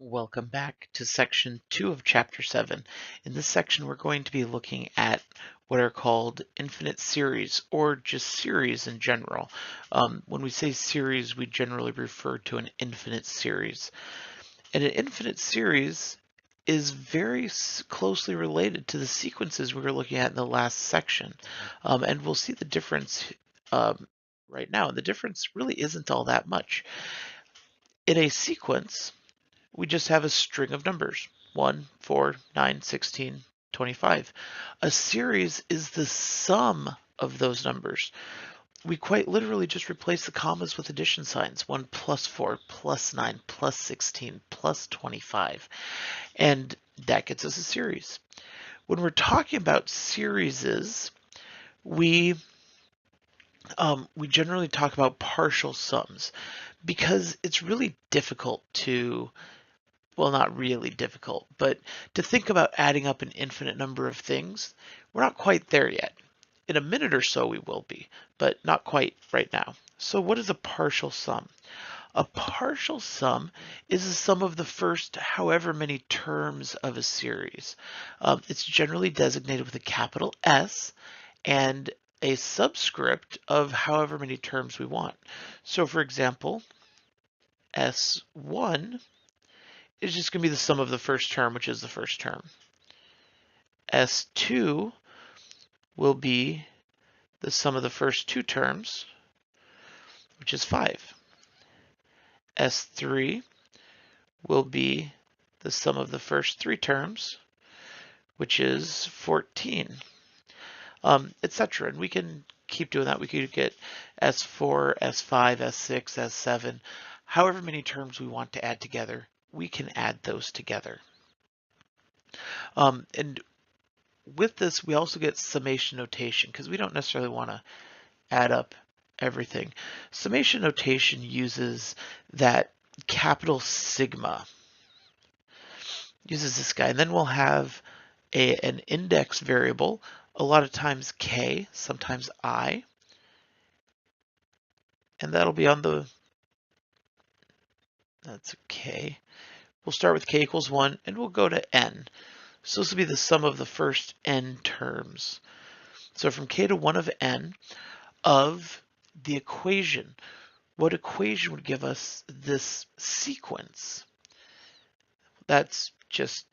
Welcome back to section 2 of chapter 7. In this section, we're going to be looking at what are called infinite series, or just series in general. When we say series, we generally refer to an infinite series. And an infinite series is very closely related to the sequences we were looking at in the last section. And we'll see the difference right now. And the difference really isn't all that much. In a sequence, we just have a string of numbers, 1, 4, 9, 16, 25. A series is the sum of those numbers. We quite literally just replace the commas with addition signs, 1 plus 4 plus 9 plus 16 plus 25. And that gets us a series. When we're talking about series, we generally talk about partial sums because it's really difficult to, well, not really difficult, but to think about adding up an infinite number of things. We're not quite there yet. In a minute or so we will be, but not quite right now. So what is a partial sum? A partial sum is the sum of the first however many terms of a series. It's generally designated with a capital S and a subscript of however many terms we want. So for example, S1 is just going to be the sum of the first term, which is the first term. S2 will be the sum of the first two terms, which is 5. S3 will be the sum of the first three terms, which is 14, etc. And we can keep doing that. We could get S4, S5, S6, S7, however many terms we want to add together, we can add those together. And with this, we also get summation notation because we don't necessarily want to add up everything. Summation notation uses that capital sigma, uses this guy, and then we'll have an index variable, a lot of times k, sometimes I, and that'll be on the, that's a k. We'll start with k equals 1, and we'll go to n. So this will be the sum of the first n terms. So from k to 1 of n of the equation. What equation would give us this sequence? That's just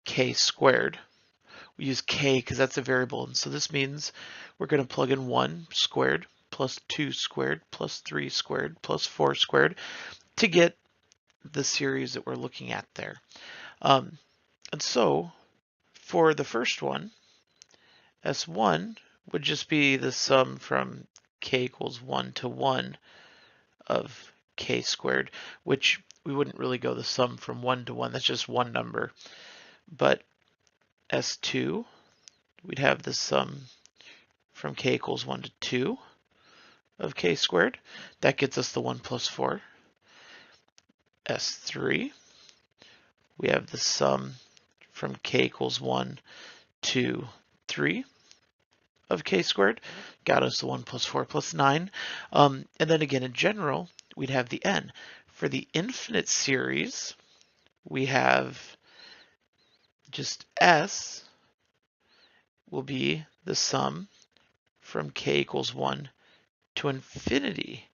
k squared. We use k because that's a variable, and so this means we're going to plug in 1 squared plus 2 squared plus 3 squared plus 4 squared to get the series that we're looking at there. And so for the first one, S1 would just be the sum from k equals 1 to 1 of k squared, which we wouldn't really go the sum from 1 to 1. That's just one number. But S2, we'd have the sum from k equals 1 to 2 of k squared. That gets us the 1 plus 4. S3, we have the sum from k equals 1 to 3 of k squared, got us the 1 plus 4 plus 9. And then again, in general, we'd have the n. For the infinite series, we have just s will be the sum from k equals 1 to infinity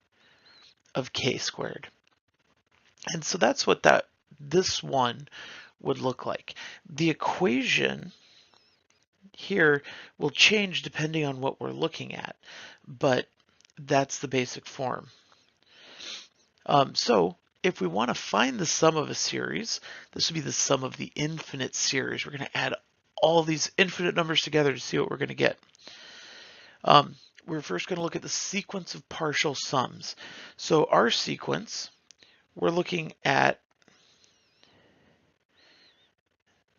of k squared. And so that's what this one would look like. The equation here will change depending on what we're looking at, but that's the basic form. So if we want to find the sum of a series, this would be the sum of the infinite series. We're going to add all these infinite numbers together to see what we're going to get. We're first going to look at the sequence of partial sums. So our sequence, we're looking at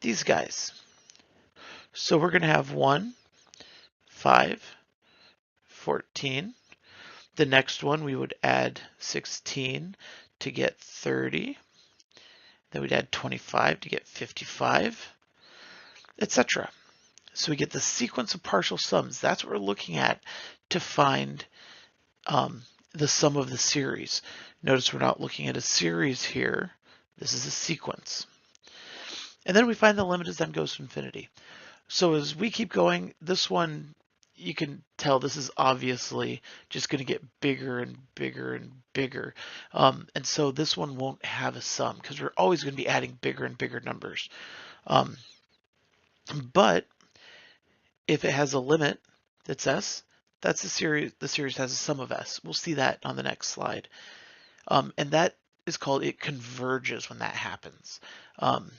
these guys. So we're going to have 1, 5, 14. The next one, we would add 16 to get 30. Then we'd add 25 to get 55, etc. So we get the sequence of partial sums. That's what we're looking at to find the sum of the series. Notice we're not looking at a series here, This is a sequence. And then we find the limit as n goes to infinity. So as we keep going, this one, you can tell this is obviously just going to get bigger and bigger and bigger. And so this one won't have a sum because we're always going to be adding bigger and bigger numbers. But if it has a limit that's s, that's the series has a sum of s. We'll see that on the next slide. And that is called, it converges when that happens. And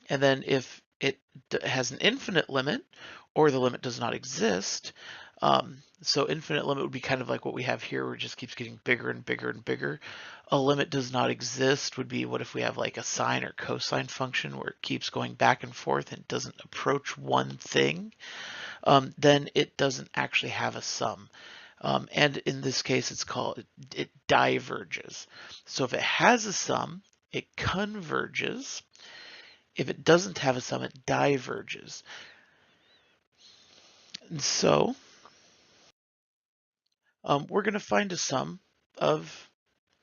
then if it has an infinite limit, or the limit does not exist, so infinite limit would be kind of like what we have here, where it just keeps getting bigger and bigger and bigger. A limit does not exist would be, what if we have like a sine or cosine function where it keeps going back and forth and doesn't approach one thing, then it doesn't actually have a sum. And in this case, it's called, it diverges. So if it has a sum, it converges. If it doesn't have a sum, it diverges. And so we're going to find a sum of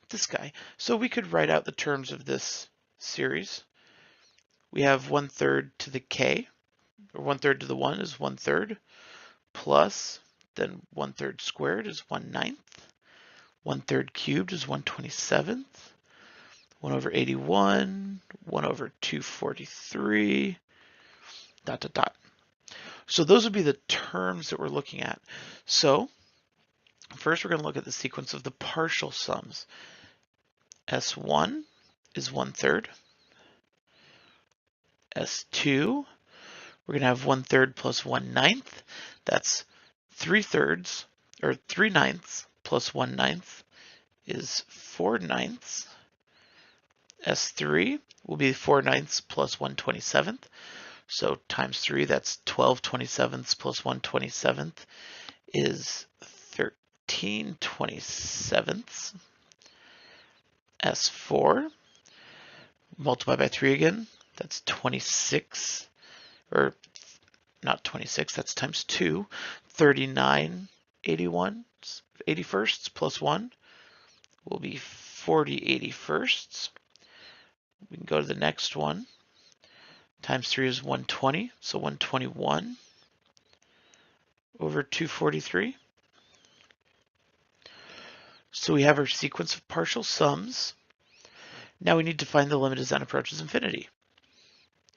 this guy. So we could write out the terms of this series. We have 1/3 to the k, or 1/3 to the 1 is 1/3, plus then 1/3 squared is 1/9. 1/3 cubed is 1/27. 1/81, 1/243, ... So those would be the terms that we're looking at. So first we're going to look at the sequence of the partial sums. S1 is 1/3. S2, we're going to have 1/3 plus 1/9. That's 3/3, or 3/9 plus 1/9 is 4/9. S3 will be 4/9 plus 1/27. So times 3, that's 12/27 plus 1/27 is 13/27. S4, multiply by 3 again, that's 26, or not 26, that's times 2, 39/81, 81sts plus 1 will be 40/81sts. We can go to the next one. Times 3 is 120, so 121 over 243. So we have our sequence of partial sums. Now we need to find the limit as n approaches infinity.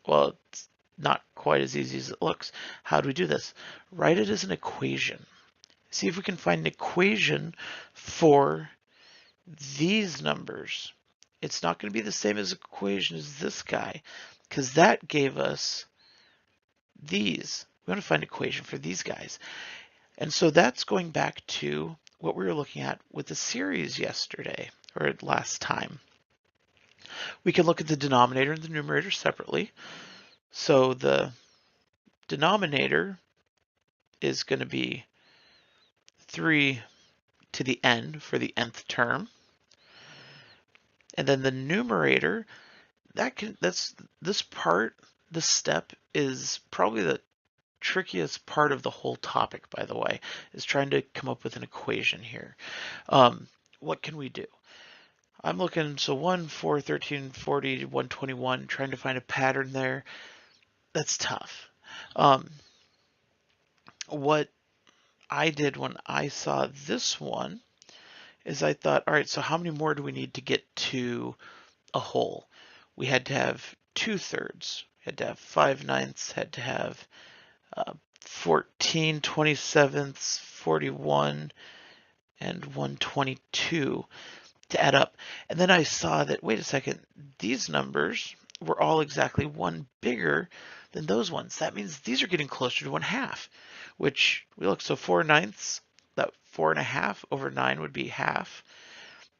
Well, it's not quite as easy as it looks. How do we do this? Write it as an equation. See if we can find an equation for these numbers. It's not going to be the same as equation as this guy, because that gave us these. We want to find an equation for these guys. And so that's going back to what we were looking at with the series yesterday, or last time. We can look at the denominator and the numerator separately. So the denominator is going to be 3 to the n for the nth term. And then the numerator, that's this part, this step is probably the trickiest part of the whole topic, by the way, is trying to come up with an equation here. What can we do? I'm looking, so 1, 4, 13, 40, 121, trying to find a pattern there. That's tough. What I did when I saw this one is I thought, all right, so how many more do we need to get to a whole? We had to have 2/3, had to have 5/9, had to have 14/27, 41, and 122 to add up. And then I saw that, wait a second, these numbers were all exactly 1 bigger than those ones. That means these are getting closer to 1/2, which we look, so 4/9, that 4.5 over 9 would be half.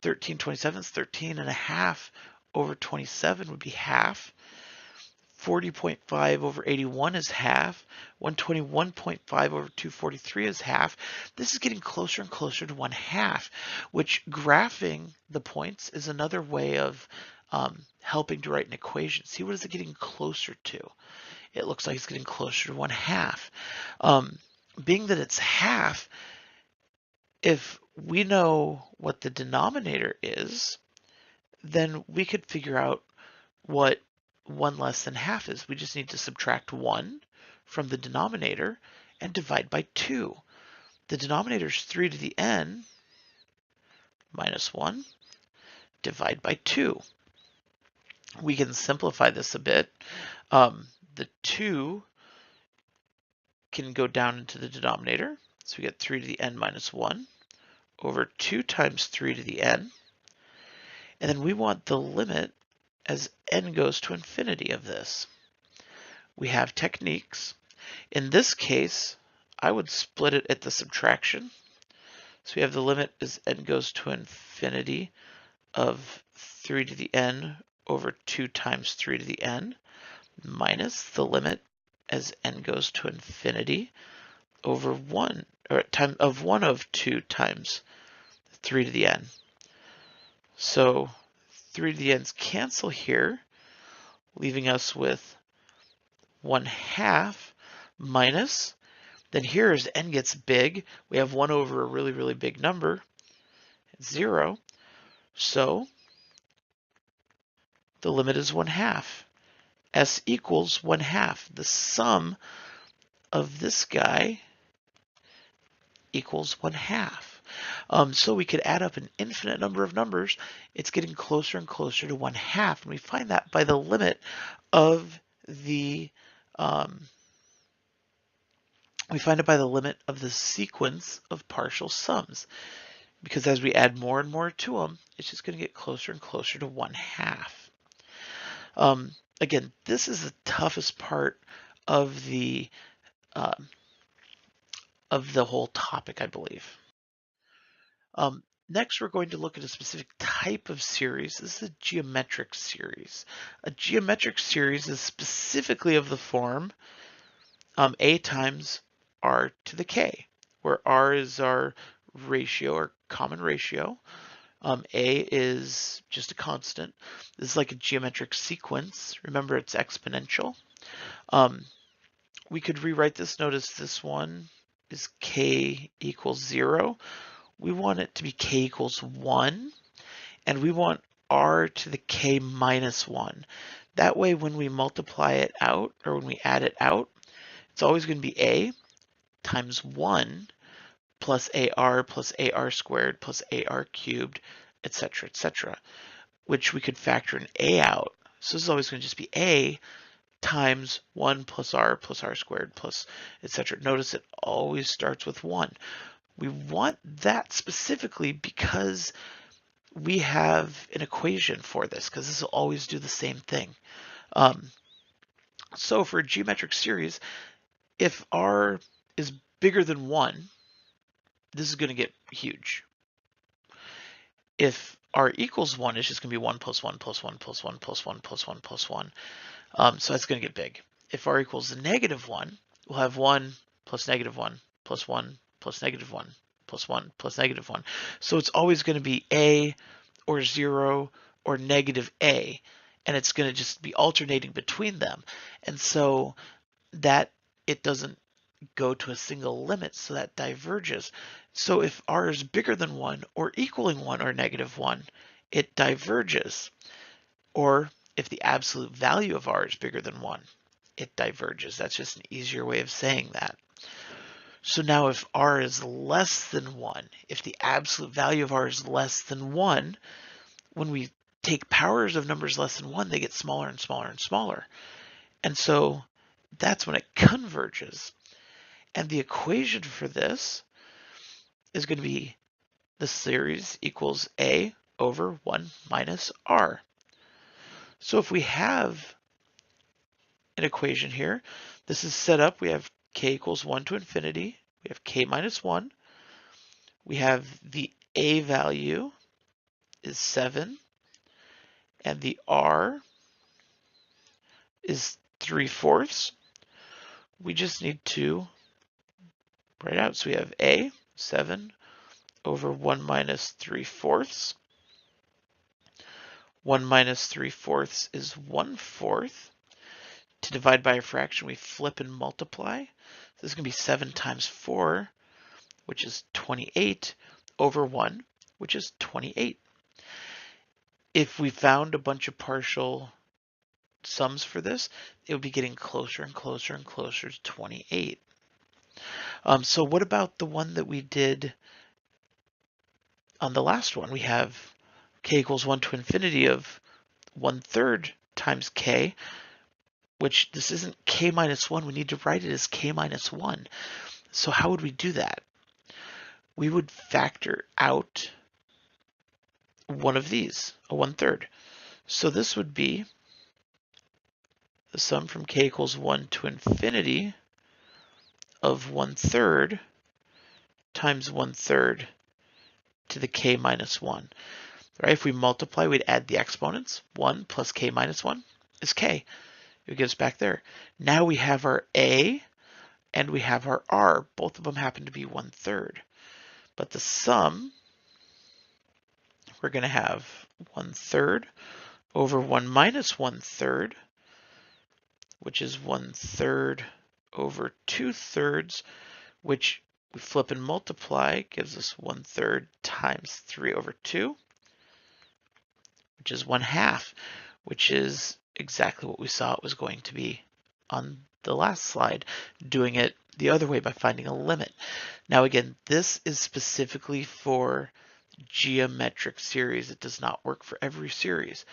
13/27, 13.5 over 27 would be half. 40.5 over 81 is half. 121.5 over 243 is half. This is getting closer and closer to 1/2, which graphing the points is another way of helping to write an equation. See, what is it getting closer to? It looks like it's getting closer to 1/2. Being that it's half, if we know what the denominator is, then we could figure out what 1 less than half is. We just need to subtract 1 from the denominator and divide by 2. The denominator is 3 to the n minus 1, divide by 2. We can simplify this a bit. The 2 can go down into the denominator, so we get 3 to the n minus 1 over 2 times 3 to the n. And then we want the limit as n goes to infinity of this. We have techniques. In this case, I would split it at the subtraction. So we have the limit as n goes to infinity of 3 to the n over 2 times 3 to the n minus the limit as n goes to infinity over 1 or time of 1 of 2 times 3 to the n. So 3 to the n's cancel here, leaving us with 1/2 minus, then here as n gets big, we have 1 over a really, really big number, 0. So the limit is 1/2. S equals 1/2. The sum of this guy equals 1/2. So we could add up an infinite number of numbers. It's getting closer and closer to 1/2, and we find that by the limit of the sequence of partial sums, because as we add more and more to them, it's just going to get closer and closer to 1/2. Again, this is the toughest part of the whole topic, I believe. Next, we're going to look at a specific type of series. This is a geometric series. A geometric series is specifically of the form a times r to the k, where r is our ratio or common ratio. A is just a constant. This is like a geometric sequence. Remember, it's exponential. We could rewrite this. Notice this one is k equals 0. We want it to be k equals 1, and we want r to the k minus 1. That way, when we multiply it out, or when we add it out, it's always going to be a times 1 plus ar squared plus ar cubed, etc., which we could factor an a out. So this is always going to just be a times 1 plus r squared plus etc. Notice it always starts with 1. We want that specifically because we have an equation for this, because this will always do the same thing. So for a geometric series, if r is bigger than 1, this is going to get huge. If r equals 1, it's just going to be 1 plus 1 plus 1 plus 1 plus 1 plus 1 plus 1. So that's going to get big. If r equals -1, we'll have 1 plus -1 plus 1 plus -1 plus 1 plus -1. So it's always going to be a or 0 or -a, and it's going to just be alternating between them. And so that it doesn't go to a single limit, so that diverges. So if r is bigger than 1 or equaling 1 or -1, it diverges. Or if the absolute value of r is bigger than 1, it diverges. That's just an easier way of saying that. So now if r is less than 1, if the absolute value of r is less than 1, when we take powers of numbers less than 1, they get smaller and smaller and smaller. And so that's when it converges. And the equation for this is going to be the series equals a over 1 minus r. So if we have an equation here, this is set up. We have k equals 1 to infinity. We have k minus 1. We have the a value is 7. And the r is 3/4. We just need to write out. So we have a, 7, over 1 minus 3/4. 1 minus 3/4 is 1/4. To divide by a fraction, we flip and multiply. This is going to be 7 times 4, which is 28, over 1, which is 28. if we found a bunch of partial sums for this, it would be getting closer and closer and closer to 28. So what about the one that we did on the last one? We have k equals 1 to infinity of 1/3 times k, which this isn't k minus 1. We need to write it as k minus 1. So how would we do that? We would factor out one of these, a 1/3. So this would be the sum from k equals 1 to infinity of 1/3 times 1/3 to the k minus 1. Right? If we multiply, we'd add the exponents. 1 plus k minus 1 is k. It gives back there. Now we have our a and we have our r. Both of them happen to be 1/3. But the sum, we're going to have 1/3 over 1 minus 1/3, which is 1/3 over 2/3, which we flip and multiply, gives us 1/3 times 3 over 2, which is 1/2, which is exactly what we saw it was going to be on the last slide, doing it the other way by finding a limit. Now again, this is specifically for geometric series. It does not work for every series.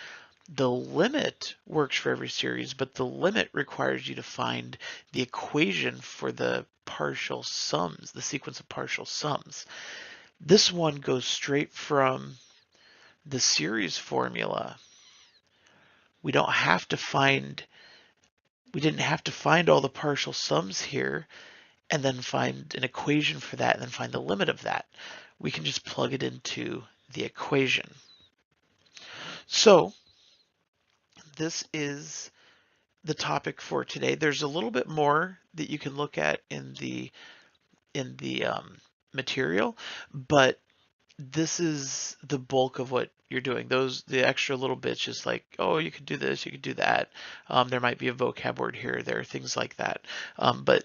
The limit works for every series, but the limit requires you to find the equation for the partial sums, the sequence of partial sums. This one goes straight from the series formula. We didn't have to find all the partial sums here and then find an equation for that and then find the limit of that. We can just plug it into the equation. So this is the topic for today. There's a little bit more that you can look at in the material, but this is the bulk of what you're doing. The extra little bits, just like, oh, you could do this, you could do that. There might be a vocab word here or there, things like that. But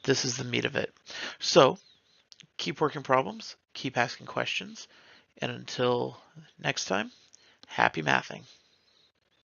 this is the meat of it. So keep working problems, keep asking questions, and until next time, happy mathing.